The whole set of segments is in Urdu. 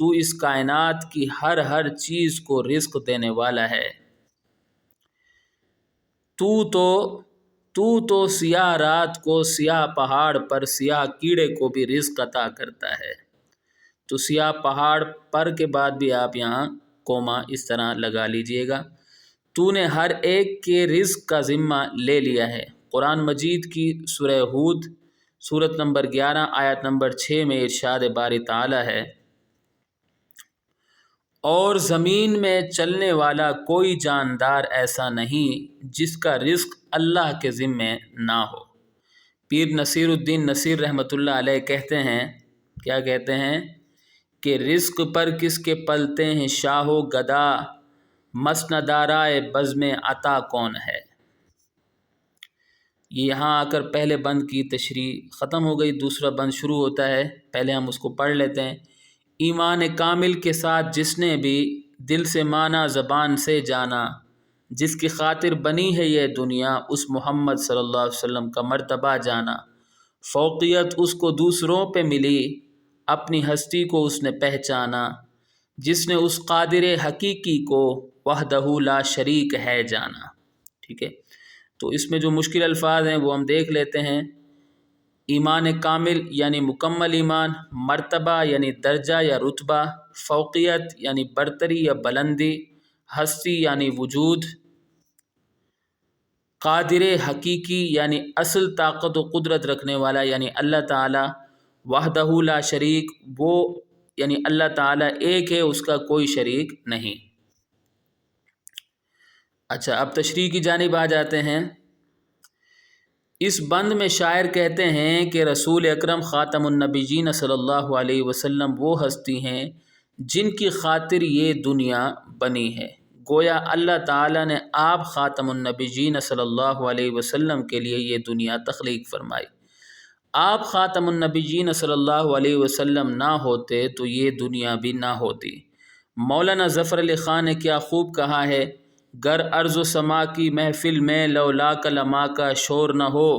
تو اس کائنات کی ہر چیز کو رزق دینے والا ہے۔ تو تو سیاہ رات کو سیاہ پہاڑ پر سیاہ کیڑے کو بھی رزق عطا کرتا ہے۔ تو سیاہ پہاڑ پر کے بعد بھی آپ یہاں کوما اس طرح لگا لیجئے گا۔ تو نے ہر ایک کے رزق کا ذمہ لے لیا ہے۔ قرآن مجید کی سورہ ہود سورت نمبر 11 آیت نمبر 6 میں ارشاد باری تعالی ہے، اور زمین میں چلنے والا کوئی جاندار ایسا نہیں جس کا رزق اللہ کے ذمے نہ ہو۔ پیر نصیر الدین نصیر رحمۃ اللہ علیہ کہتے ہیں، کیا کہتے ہیں کہ رزق پر کس کے پلتے ہیں شاہ و گدا، مسندارائے بزم عطا کون ہے۔ یہاں آ کر پہلے بند کی تشریح ختم ہو گئی، دوسرا بند شروع ہوتا ہے، پہلے ہم اس کو پڑھ لیتے ہیں۔ ایمان کامل کے ساتھ جس نے بھی دل سے مانا زبان سے جانا، جس کی خاطر بنی ہے یہ دنیا، اس محمد صلی اللہ علیہ وسلم کا مرتبہ جانا، فوقیت اس کو دوسروں پہ ملی، اپنی ہستی کو اس نے پہچانا، جس نے اس قادر حقیقی کو وحدہ لا شریک ہے جانا۔ ٹھیک ہے، تو اس میں جو مشکل الفاظ ہیں وہ ہم دیکھ لیتے ہیں۔ ایمان کامل یعنی مکمل ایمان، مرتبہ یعنی درجہ یا رتبہ، فوقیت یعنی برتری یا بلندی، ہستی یعنی وجود، قادر حقیقی یعنی اصل طاقت و قدرت رکھنے والا یعنی اللہ تعالی، وحدہ لا شریک وہ یعنی اللہ تعالی ایک ہے، اس کا کوئی شریک نہیں۔ اچھا، اب تشریح کی جانب آ جاتے ہیں۔ اس بند میں شاعر کہتے ہیں کہ رسول اکرم خاتم النبیین صلی اللہ علیہ وسلم وہ ہستی ہیں جن کی خاطر یہ دنیا بنی ہے۔ گویا اللہ تعالیٰ نے آپ خاتم النبیین صلی اللہ علیہ وسلم کے لیے یہ دنیا تخلیق فرمائی۔ آپ خاتم النبیین صلی اللہ علیہ وسلم نہ ہوتے تو یہ دنیا بھی نہ ہوتی۔ مولانا ظفر علی خان نے کیا خوب کہا ہے، گر ارض و سما کی محفل میں لولاک لما کا شور نہ ہو،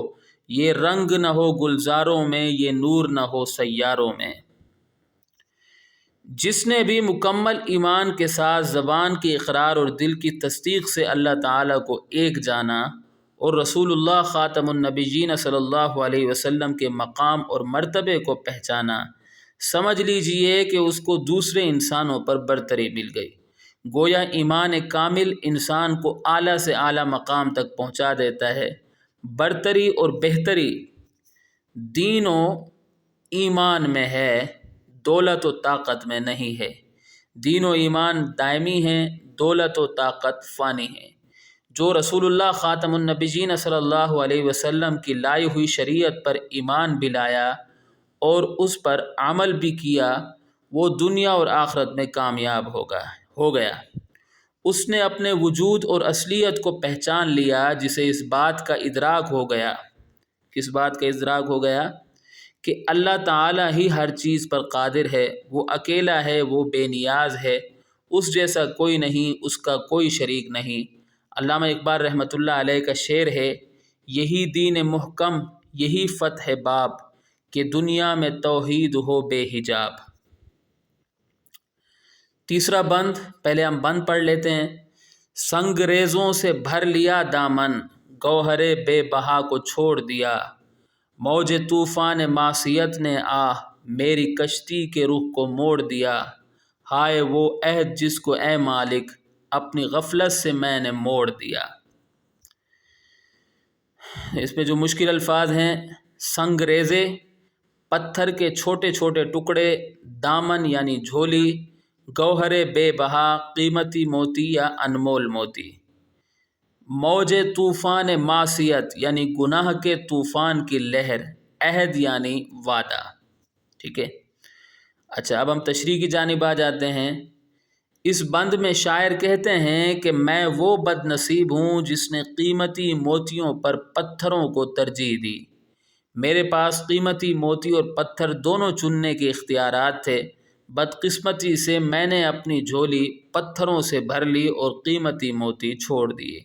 یہ رنگ نہ ہو گلزاروں میں، یہ نور نہ ہو سیاروں میں۔ جس نے بھی مکمل ایمان کے ساتھ زبان کی اقرار اور دل کی تصدیق سے اللہ تعالیٰ کو ایک جانا اور رسول اللہ خاتم النبیین صلی اللہ علیہ وسلم کے مقام اور مرتبے کو پہچانا، سمجھ لیجئے کہ اس کو دوسرے انسانوں پر برتری مل گئی۔ گویا ایمان کامل انسان کو اعلیٰ سے اعلیٰ مقام تک پہنچا دیتا ہے۔ برتری اور بہتری دین و ایمان میں ہے، دولت و طاقت میں نہیں ہے۔ دین و ایمان دائمی ہیں، دولت و طاقت فانی ہیں۔ جو رسول اللہ خاتم النبیین صلی اللہ علیہ وسلم کی لائی ہوئی شریعت پر ایمان بھی لایا اور اس پر عمل بھی کیا، وہ دنیا اور آخرت میں کامیاب ہو گیا۔ اس نے اپنے وجود اور اصلیت کو پہچان لیا، جسے اس بات کا ادراک ہو گیا، کس بات کا ادراک ہو گیا کہ اللہ تعالیٰ ہی ہر چیز پر قادر ہے، وہ اکیلا ہے، وہ بے نیاز ہے، اس جیسا کوئی نہیں، اس کا کوئی شریک نہیں۔ علامہ اقبال رحمۃ اللہ علیہ کا شعر ہے، یہی دین محکم یہی فتح باب، کہ دنیا میں توحید ہو بے حجاب۔ تیسرا بند، پہلے ہم بند پڑھ لیتے ہیں۔ سنگریزوں سے بھر لیا دامن، گوہر بے بہا کو چھوڑ دیا، موج طوفان معصیت نے میری کشتی کے رخ کو موڑ دیا، ہائے وہ عہد جس کو اے مالک اپنی غفلت سے میں نے موڑ دیا۔ اس میں جو مشکل الفاظ ہیں، سنگریزے پتھر کے چھوٹے چھوٹے ٹکڑے، دامن یعنی جھولی، گوہر بے بہا قیمتی موتی یا انمول موتی، موج طوفان معصیت یعنی گناہ کے طوفان کی لہر، عہد یعنی وعدہ۔ ٹھیک ہے، اچھا اب ہم تشریح کی جانب آ جاتے ہیں۔ اس بند میں شاعر کہتے ہیں کہ میں وہ بد نصیب ہوں جس نے قیمتی موتیوں پر پتھروں کو ترجیح دی۔ میرے پاس قیمتی موتی اور پتھر دونوں چننے کے اختیارات تھے، بدقسمتی سے میں نے اپنی جھولی پتھروں سے بھر لی اور قیمتی موتی چھوڑ دیے،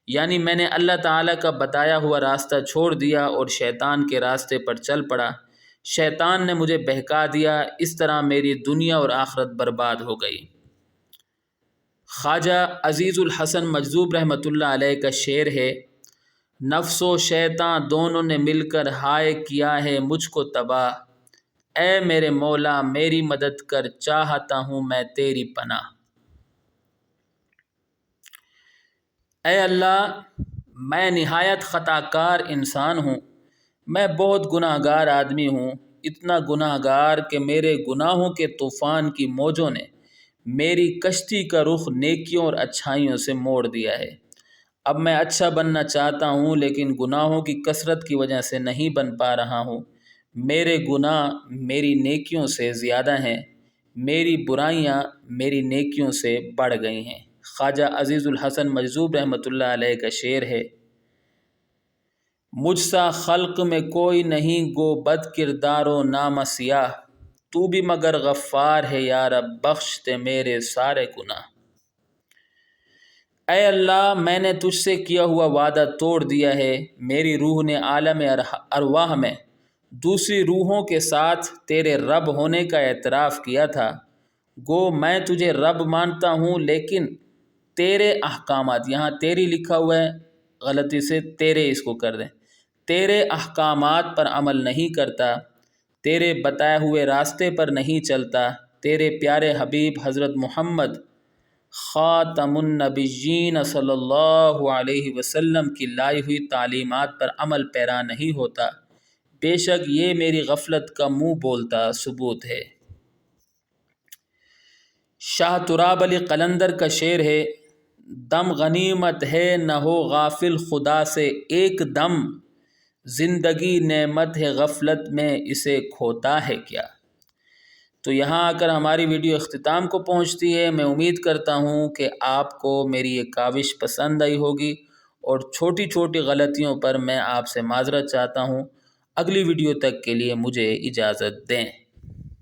یعنی میں نے اللہ تعالیٰ کا بتایا ہوا راستہ چھوڑ دیا اور شیطان کے راستے پر چل پڑا۔ شیطان نے مجھے بہکا دیا، اس طرح میری دنیا اور آخرت برباد ہو گئی۔ خواجہ عزیز الحسن مجذوب رحمۃ اللہ علیہ کا شعر ہے، نفس و شیطان دونوں نے مل کر ہائے کیا ہے مجھ کو تباہ، اے میرے مولا میری مدد کر چاہتا ہوں میں تیری پناہ۔ اے اللہ میں نہایت خطا کار انسان ہوں، میں بہت گناہ گار آدمی ہوں، اتنا گناہ گار کہ میرے گناہوں کے طوفان کی موجوں نے میری کشتی کا رخ نیکیوں اور اچھائیوں سے موڑ دیا ہے۔ اب میں اچھا بننا چاہتا ہوں لیکن گناہوں کی کثرت کی وجہ سے نہیں بن پا رہا ہوں۔ میرے گناہ میری نیکیوں سے زیادہ ہیں، میری برائیاں میری نیکیوں سے بڑھ گئی ہیں۔ خواجہ عزیز الحسن مجذوب رحمۃ اللہ علیہ کا شعر ہے، مجھ سا خلق میں کوئی نہیں گو بد کردار و نامہ سیاہ، تو بھی مگر غفار ہے یا رب بخش دے میرے سارے گناہ۔ اے اللہ میں نے تجھ سے کیا ہوا وعدہ توڑ دیا ہے، میری روح نے عالم ارواح میں دوسری روحوں کے ساتھ تیرے رب ہونے کا اعتراف کیا تھا، گو میں تجھے رب مانتا ہوں لیکن تیرے احکامات، یہاں تیری لکھا ہوا ہے غلطی سے تیرے اس کو کر دیں، تیرے احکامات پر عمل نہیں کرتا، تیرے بتائے ہوئے راستے پر نہیں چلتا، تیرے پیارے حبیب حضرت محمد خاتم النبیین صلی اللہ علیہ وسلم کی لائی ہوئی تعلیمات پر عمل پیرا نہیں ہوتا، بے شک یہ میری غفلت کا منہ بولتا ثبوت ہے۔ شاہ تراب علی قلندر کا شعر ہے، دم غنیمت ہے نہ ہو غافل خدا سے ایک دم، زندگی نعمت ہے غفلت میں اسے کھوتا ہے کیا۔ تو یہاں آ کر ہماری ویڈیو اختتام کو پہنچتی ہے۔ میں امید کرتا ہوں کہ آپ کو میری یہ کاوش پسند آئی ہوگی اور چھوٹی چھوٹی غلطیوں پر میں آپ سے معذرت چاہتا ہوں۔ اگلی ویڈیو تک کے لیے مجھے اجازت دیں۔